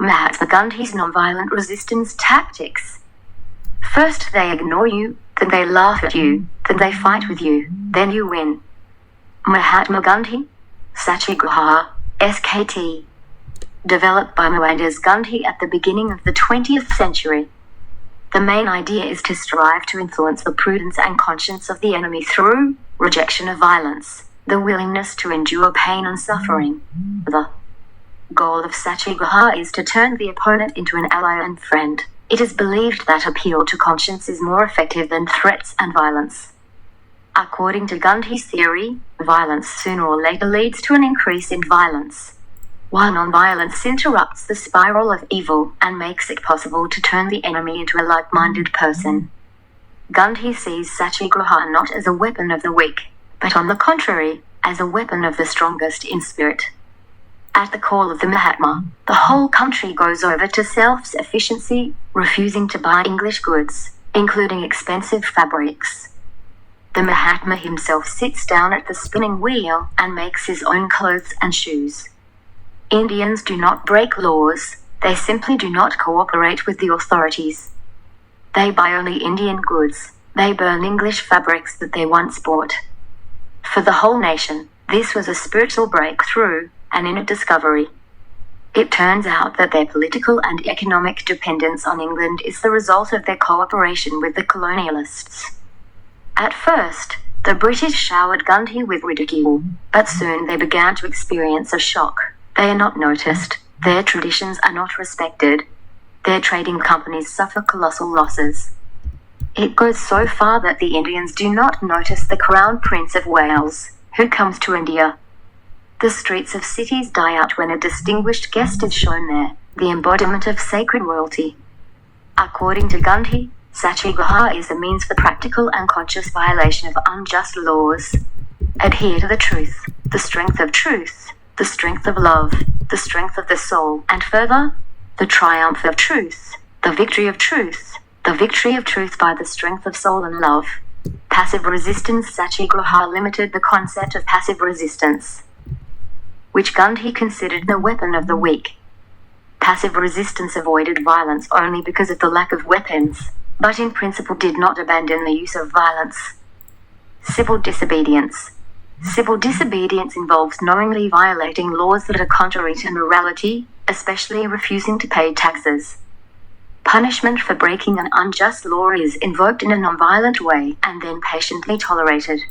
Mahatma Gandhi's nonviolent resistance tactics. First they ignore you, then they laugh at you, then they fight with you, then you win. Mahatma Gandhi, Satyagraha, SKT. Developed by Mahatma Gandhi at the beginning of the 20th century. The main idea is to strive to influence the prudence and conscience of the enemy through rejection of violence, the willingness to endure pain and suffering. The goal of Satyagraha is to turn the opponent into an ally and friend. It is believed that appeal to conscience is more effective than threats and violence. According to Gandhi's theory, violence sooner or later leads to an increase in violence, while non-violence interrupts the spiral of evil and makes it possible to turn the enemy into a like-minded person. Gandhi sees Satyagraha not as a weapon of the weak, but on the contrary, as a weapon of the strongest in spirit. At the call of the Mahatma, the whole country goes over to self-sufficiency, refusing to buy English goods, including expensive fabrics. The Mahatma himself sits down at the spinning wheel and makes his own clothes and shoes. Indians do not break laws, they simply do not cooperate with the authorities. They buy only Indian goods, they burn English fabrics that they once bought. For the whole nation, this was a spiritual breakthrough, an inner discovery. It turns out that their political and economic dependence on England is the result of their cooperation with the colonialists. At first, the British showered Gandhi with ridicule, but soon they began to experience a shock. They are not noticed, their traditions are not respected, their trading companies suffer colossal losses. It goes so far that the Indians do not notice the Crown Prince of Wales, who comes to India. The streets of cities die out when a distinguished guest is shown there, the embodiment of sacred royalty. According to Gandhi, Satyagraha is a means for practical and conscious violation of unjust laws. Adhere to the truth, the strength of truth, the strength of love, the strength of the soul, and further, the triumph of truth, the victory of truth by the strength of soul and love. Passive resistance. Satyagraha limited the concept of passive resistance, which Gandhi considered the weapon of the weak. Passive resistance avoided violence only because of the lack of weapons, but in principle did not abandon the use of violence. Civil disobedience. Civil disobedience involves knowingly violating laws that are contrary to morality, especially refusing to pay taxes. Punishment for breaking an unjust law is invoked in a non-violent way and then patiently tolerated.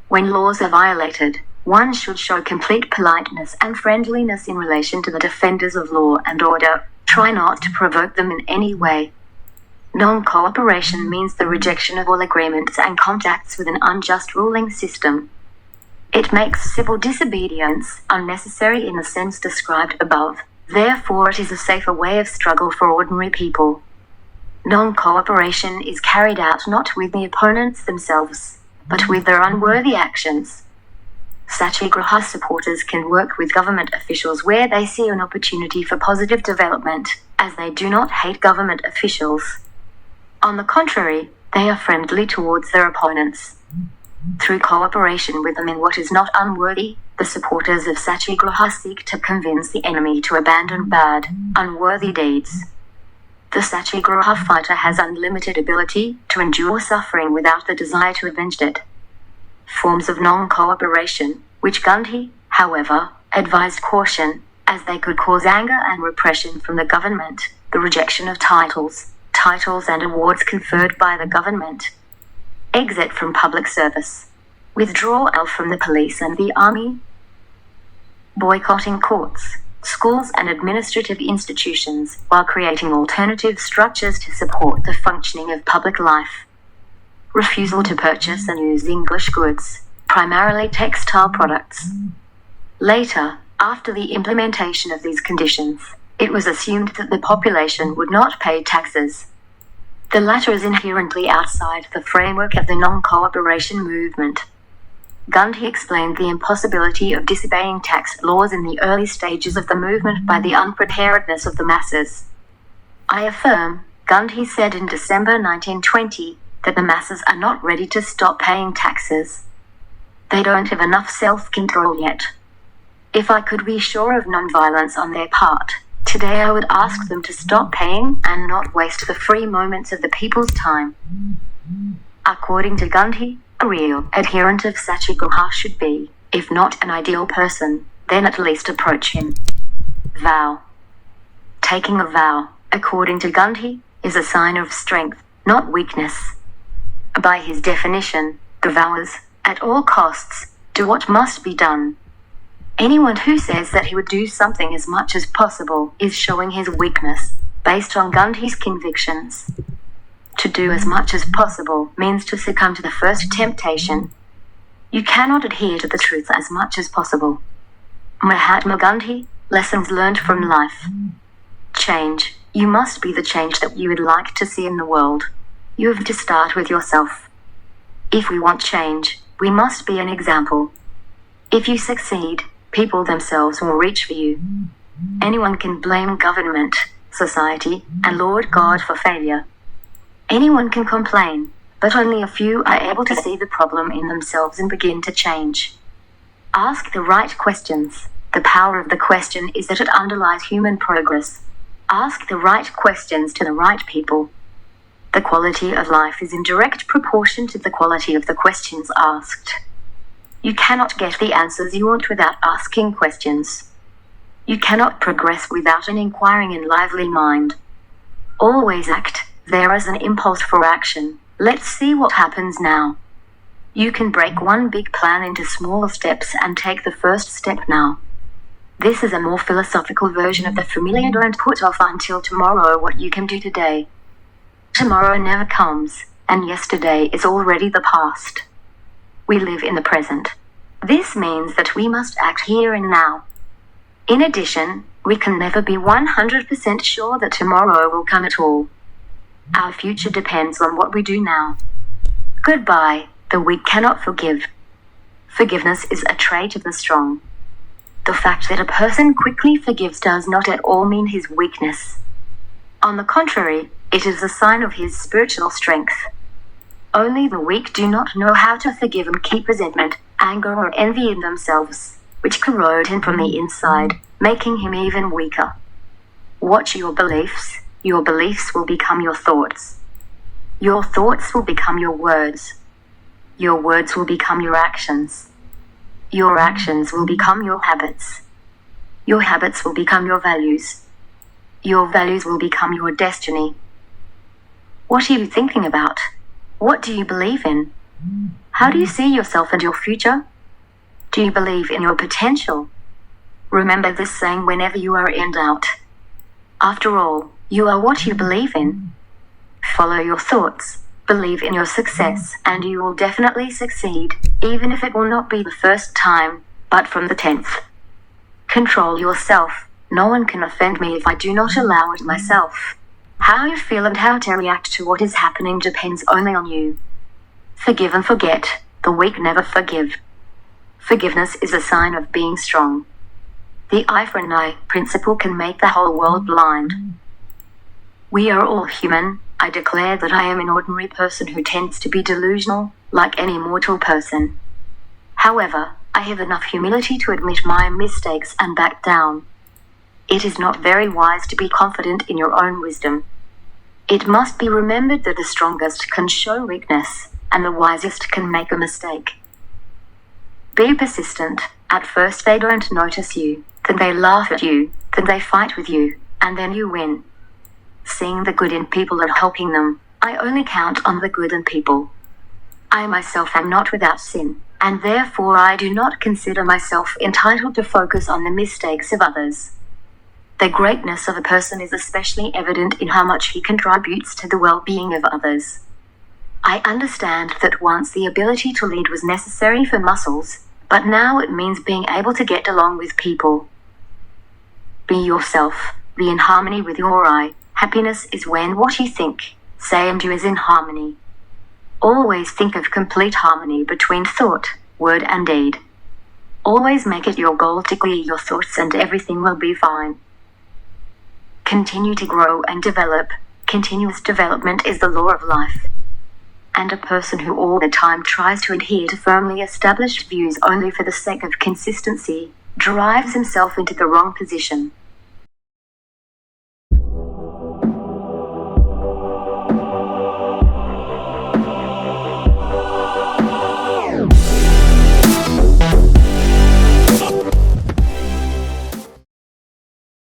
When laws are violated, one should show complete politeness and friendliness in relation to the defenders of law and order. Try not to provoke them in any way. Non-cooperation means the rejection of all agreements and contacts with an unjust ruling system. It makes civil disobedience unnecessary in the sense described above. Therefore, it is a safer way of struggle for ordinary people. Non-cooperation is carried out not with the opponents themselves, but with their unworthy actions. Satyagraha supporters can work with government officials where they see an opportunity for positive development, as they do not hate government officials. On the contrary, they are friendly towards their opponents. Through cooperation with them in what is not unworthy, the supporters of Satyagraha seek to convince the enemy to abandon bad, unworthy deeds. The Satyagraha fighter has unlimited ability to endure suffering without the desire to avenge it. Forms of non-cooperation, which Gandhi, however, advised caution, as they could cause anger and repression from the government, the rejection of titles and awards conferred by the government, exit from public service, withdrawal from the police and the army, boycotting courts, schools and administrative institutions, while creating alternative structures to support the functioning of public life. Refusal to purchase and use English goods, primarily textile products. Later, after the implementation of these conditions, it was assumed that the population would not pay taxes. The latter is inherently outside the framework of the non-cooperation movement. Gandhi explained the impossibility of disobeying tax laws in the early stages of the movement by the unpreparedness of the masses. I affirm, Gandhi said in December 1920, that the masses are not ready to stop paying taxes. They don't have enough self-control yet. If I could be sure of non-violence on their part, Today I would ask them to stop paying and not waste the free moments of the people's time. According to Gandhi, a real adherent of Satyagraha should be, if not an ideal person, then at least approach him. Vow. Taking a vow, according to Gandhi, is a sign of strength, not weakness. By his definition, the vow is, at all costs, do what must be done. Anyone who says that he would do something as much as possible is showing his weakness, based on Gandhi's convictions. To do as much as possible means to succumb to the first temptation. You cannot adhere to the truth as much as possible. Mahatma Gandhi, lessons learned from life. Change. You must be the change that you would like to see in the world. You have to start with yourself. If we want change, we must be an example. If you succeed, people themselves will reach for you. Anyone can blame government, society, and Lord God for failure. Anyone can complain, but only a few are able to see the problem in themselves and begin to change. Ask the right questions. The power of the question is that it underlies human progress. Ask the right questions to the right people. The quality of life is in direct proportion to the quality of the questions asked. You cannot get the answers you want without asking questions. You cannot progress without an inquiring and lively mind. Always act. There is an impulse for action. Let's see what happens now. You can break one big plan into smaller steps and take the first step now. This is a more philosophical version of the familiar don't put off until tomorrow what you can do today. Tomorrow never comes, and yesterday is already the past. We live in the present. This means that we must act here and now. In addition, we can never be 100% sure that tomorrow will come at all. Our future depends on what we do now. Goodbye. The weak cannot forgive. Forgiveness is a trait of the strong. The fact that a person quickly forgives does not at all mean his weakness. On the contrary, it is a sign of his spiritual strength. Only the weak do not know how to forgive and keep resentment, anger or envy in themselves, which corrode him from the inside, making him even weaker. Watch your beliefs. Your beliefs will become your thoughts. Your thoughts will become your words. Your words will become your actions. Your actions will become your habits. Your habits will become your values. Your values will become your destiny. What are you thinking about? What do you believe in? How do you see yourself and your future? Do you believe in your potential? Remember this saying whenever you are in doubt. After all, you are what you believe in. Follow your thoughts. Believe in your success, and you will definitely succeed, even if it will not be the first time, but from the 10th. Control yourself. No one can offend me if I do not allow it myself. How you feel and how to react to what is happening depends only on you. Forgive and forget. The weak never forgive. Forgiveness is a sign of being strong. The eye for an eye principle can make the whole world blind. We are all human. I declare that I am an ordinary person who tends to be delusional, like any mortal person. However, I have enough humility to admit my mistakes and back down. It is not very wise to be confident in your own wisdom. It must be remembered that the strongest can show weakness, and the wisest can make a mistake. Be persistent. At first they don't notice you, then they laugh at you, then they fight with you, and then you win. Seeing the good in people and helping them, I only count on the good in people. I myself am not without sin, and therefore I do not consider myself entitled to focus on the mistakes of others. The greatness of a person is especially evident in how much he contributes to the well-being of others. I understand that once the ability to lead was necessary for muscles, but now it means being able to get along with people. Be yourself. Be in harmony with your I. Happiness is when what you think, say and do is in harmony. Always think of complete harmony between thought, word and deed. Always make it your goal to clear your thoughts and everything will be fine. Continue to grow and develop. Continuous development is the law of life. And a person who all the time tries to adhere to firmly established views only for the sake of consistency, drives himself into the wrong position.